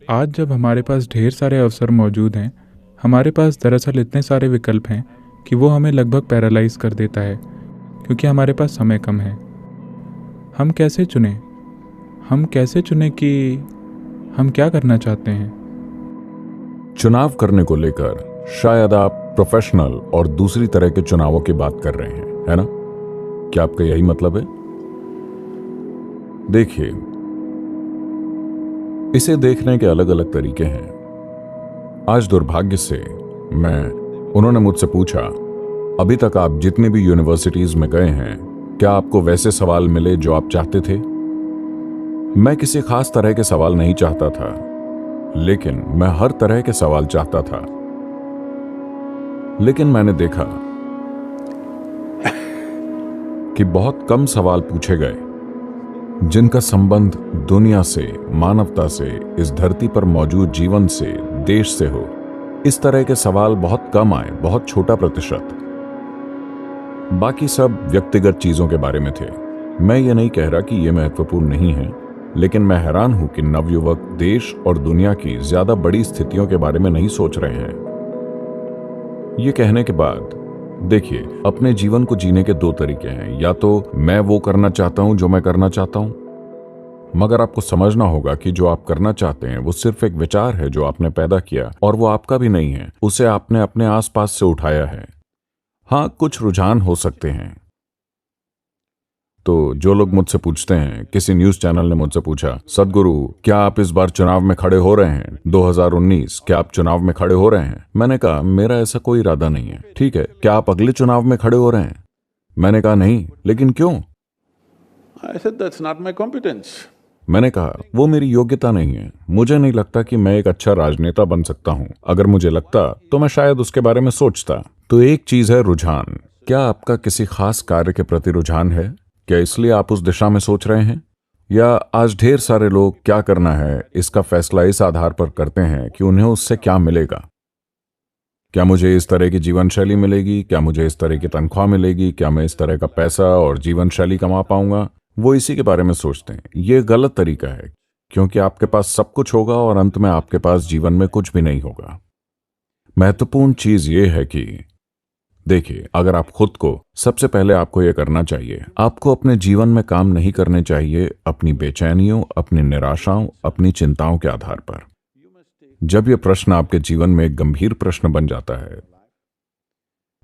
आज जब हमारे पास ढेर सारे अवसर मौजूद हैं, हमारे पास दरअसल इतने सारे विकल्प हैं कि वो हमें लगभग पैरालाइज कर देता है, क्योंकि हमारे पास समय कम है। हम कैसे चुनें? हम कैसे चुनें कि हम क्या करना चाहते हैं? चुनाव करने को लेकर शायद आप प्रोफेशनल और दूसरी तरह के चुनावों की बात कर रहे हैं, है ना? क्या आपका यही मतलब है? देखिए, इसे देखने के अलग अलग तरीके हैं। आज दुर्भाग्य से उन्होंने मुझसे पूछा, अभी तक आप जितनी भी यूनिवर्सिटीज में गए हैं, क्या आपको वैसे सवाल मिले जो आप चाहते थे? मैं किसी खास तरह के सवाल नहीं चाहता था, लेकिन मैं हर तरह के सवाल चाहता था। लेकिन मैंने देखा कि बहुत कम सवाल पूछे गए जिनका संबंध दुनिया से, मानवता से, इस धरती पर मौजूद जीवन से, देश से हो। इस तरह के सवाल बहुत कम आए, बहुत छोटा प्रतिशत। बाकी सब व्यक्तिगत चीजों के बारे में थे। मैं ये नहीं कह रहा कि ये महत्वपूर्ण नहीं है, लेकिन मैं हैरान हूं कि नवयुवक देश और दुनिया की ज्यादा बड़ी स्थितियों के बारे में नहीं सोच रहे हैं। ये कहने के बाद देखिए, अपने जीवन को जीने के दो तरीके हैं। या तो मैं वो करना चाहता हूं जो मैं करना चाहता हूं, मगर आपको समझना होगा कि जो आप करना चाहते हैं वो सिर्फ एक विचार है जो आपने पैदा किया, और वो आपका भी नहीं है। उसे आपने अपने आसपास से उठाया है। हाँ, कुछ रुझान हो सकते हैं। तो जो लोग मुझसे पूछते हैं, किसी न्यूज चैनल ने मुझसे पूछा, सदगुरु क्या आप इस बार चुनाव में खड़े हो रहे हैं? 2019 क्या आप चुनाव में खड़े हो रहे हैं? मैंने कहा, मेरा ऐसा कोई इरादा नहीं है। ठीक है, क्या आप अगले चुनाव में खड़े हो रहे हैं? मैंने कहा, नहीं। लेकिन क्यों? I said that's not my competence. मैंने कहा, वो मेरी योग्यता नहीं है। मुझे नहीं लगता कि मैं एक अच्छा राजनेता बन सकता हूं। अगर मुझे लगता तो मैं शायद उसके बारे में सोचता। तो एक चीज है रुझान। क्या आपका किसी खास कार्य के प्रति रुझान है? क्या इसलिए आप उस दिशा में सोच रहे हैं? या आज ढेर सारे लोग क्या करना है इसका फैसला इस आधार पर करते हैं कि उन्हें उससे क्या मिलेगा? क्या मुझे इस तरह की जीवन शैली मिलेगी? क्या मुझे इस तरह की तनख्वाह मिलेगी? क्या मैं इस तरह का पैसा और जीवन शैली कमा पाऊंगा? वो इसी के बारे में सोचते हैं। ये गलत तरीका है, क्योंकि आपके पास सब कुछ होगा और अंत में आपके पास जीवन में कुछ भी नहीं होगा। महत्वपूर्ण चीज ये है कि देखिए, अगर आप खुद को, सबसे पहले आपको यह करना चाहिए, आपको अपने जीवन में काम नहीं करने चाहिए अपनी बेचैनियों, अपनी निराशाओं, अपनी चिंताओं के आधार पर। जब यह प्रश्न आपके जीवन में एक गंभीर प्रश्न बन जाता है,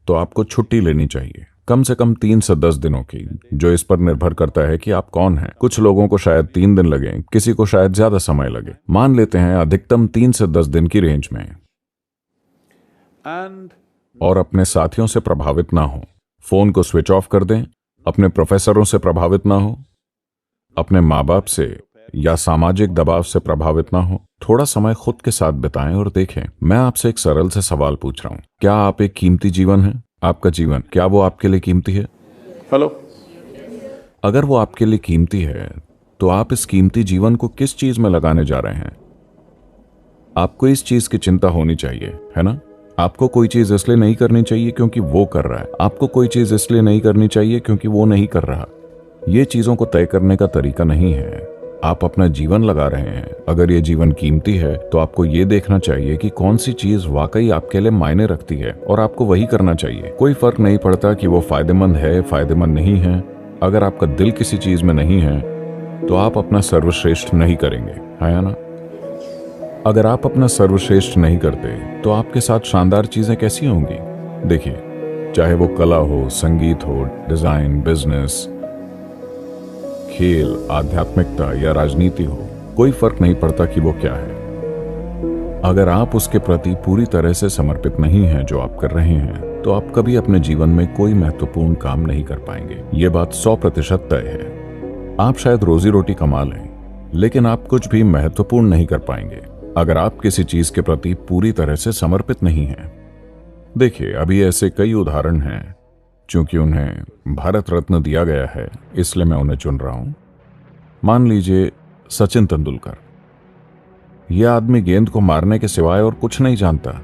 तो आपको छुट्टी लेनी चाहिए, कम से कम 3 से 10 दिनों की, जो इस पर निर्भर करता है कि आप कौन हैं। कुछ लोगों को शायद 3 दिन लगे, किसी को शायद ज्यादा समय लगे। मान लेते हैं अधिकतम 3 से 10 दिन की रेंज में। और अपने साथियों से प्रभावित ना हो। फोन को स्विच ऑफ कर दें। अपने प्रोफेसरों से प्रभावित ना हो। अपने माँ बाप से या सामाजिक दबाव से प्रभावित ना हो। थोड़ा समय खुद के साथ बिताएं और देखें। मैं आपसे एक सरल से सवाल पूछ रहा हूं, क्या आप एक कीमती जीवन है? आपका जीवन, क्या वो आपके लिए कीमती है? हेलो। अगर वो आपके लिए कीमती है, तो आप इस कीमती जीवन को किस चीज में लगाने जा रहे हैं? आपको इस चीज की चिंता होनी चाहिए, है ना? आपको कोई चीज इसलिए नहीं करनी चाहिए क्योंकि वो कर रहा है। आपको कोई चीज इसलिए नहीं करनी चाहिए क्योंकि वो नहीं कर रहा। ये चीजों को तय करने का तरीका नहीं है। आप अपना जीवन लगा रहे हैं। अगर ये जीवन कीमती है, तो आपको ये देखना चाहिए कि कौन सी चीज वाकई आपके लिए मायने रखती है, और आपको वही करना चाहिए। कोई फर्क नहीं पड़ता कि वो फायदेमंद है, फायदेमंद नहीं है। अगर आपका दिल किसी चीज में नहीं है, तो आप अपना सर्वश्रेष्ठ नहीं करेंगे, है ना? अगर आप अपना सर्वश्रेष्ठ नहीं करते, तो आपके साथ शानदार चीजें कैसी होंगी? देखिए, चाहे वो कला हो, संगीत हो, डिजाइन, बिजनेस, खेल, आध्यात्मिकता या राजनीति हो, कोई फर्क नहीं पड़ता कि वो क्या है। अगर आप उसके प्रति पूरी तरह से समर्पित नहीं हैं जो आप कर रहे हैं, तो आप कभी अपने जीवन में कोई महत्वपूर्ण काम नहीं कर पाएंगे। ये बात 100% तय है। आप शायद रोजी रोटी कमा लें, लेकिन आप कुछ भी महत्वपूर्ण नहीं कर पाएंगे अगर आप किसी चीज के प्रति पूरी तरह से समर्पित नहीं हैं। देखिए, अभी ऐसे कई उदाहरण हैं। चूंकि उन्हें भारत रत्न दिया गया है, इसलिए मैं उन्हें चुन रहा हूं। मान लीजिए सचिन तेंदुलकर। यह आदमी गेंद को मारने के सिवाय और कुछ नहीं जानता।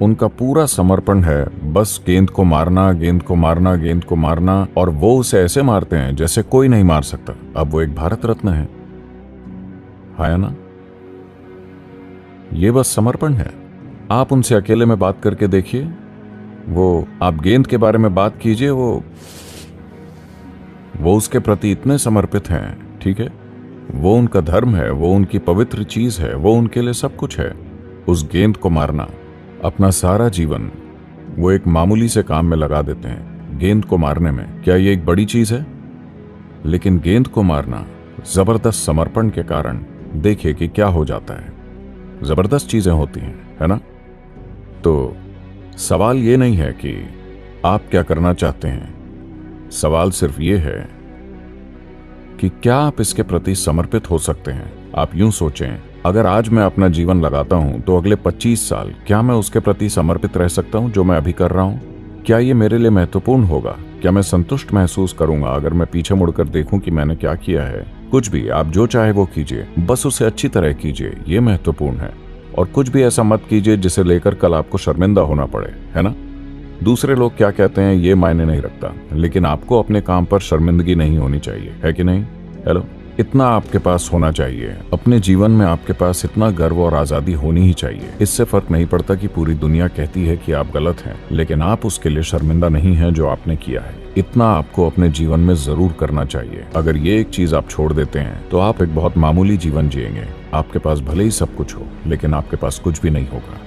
उनका पूरा समर्पण है बस गेंद को मारना, गेंद को मारना, गेंद को मारना, और वो उसे ऐसे मारते हैं जैसे कोई नहीं मार सकता। अब वो एक भारत रत्न है ना? ये बस समर्पण है। आप उनसे अकेले में बात करके देखिए, वो आप गेंद के बारे में बात कीजिए, वो उसके प्रति इतने समर्पित हैं, ठीक है? वो उनका धर्म है, वो उनकी पवित्र चीज है, वो उनके लिए सब कुछ है। उस गेंद को मारना, अपना सारा जीवन वो एक मामूली से काम में लगा देते हैं, गेंद को मारने में। क्या ये एक बड़ी चीज है? लेकिन गेंद को मारना जबरदस्त समर्पण के कारण देखिए कि क्या हो जाता है। जबरदस्त चीजें होती हैं, है ना? तो सवाल ये नहीं है कि आप क्या करना चाहते हैं, सवाल सिर्फ ये है कि क्या आप इसके प्रति समर्पित हो सकते हैं। आप यूं सोचें, अगर आज मैं अपना जीवन लगाता हूं तो अगले 25 साल क्या मैं उसके प्रति समर्पित रह सकता हूं जो मैं अभी कर रहा हूं? क्या ये मेरे लिए महत्वपूर्ण होगा? क्या मैं संतुष्ट महसूस करूंगा अगर मैं पीछे मुड़कर देखूं कि मैंने क्या किया है? कुछ भी, आप जो चाहे वो कीजिए, बस उसे अच्छी तरह कीजिए, ये महत्वपूर्ण है। और कुछ भी ऐसा मत कीजिए जिसे लेकर कल आपको शर्मिंदा होना पड़े, है ना? दूसरे लोग क्या कहते हैं ये मायने नहीं रखता, लेकिन आपको अपने काम पर शर्मिंदगी नहीं होनी चाहिए, है कि नहीं? हेलो, इतना आपके पास होना चाहिए। अपने जीवन में आपके पास इतना गर्व और आजादी होनी ही चाहिए। इससे फर्क नहीं पड़ता कि पूरी दुनिया कहती है कि आप गलत हैं, लेकिन आप उसके लिए शर्मिंदा नहीं हैं जो आपने किया है। इतना आपको अपने जीवन में जरूर करना चाहिए। अगर ये एक चीज आप छोड़ देते हैं तो आप एक बहुत मामूली जीवन जिएंगे। आपके पास भले ही सब कुछ हो, लेकिन आपके पास कुछ भी नहीं होगा।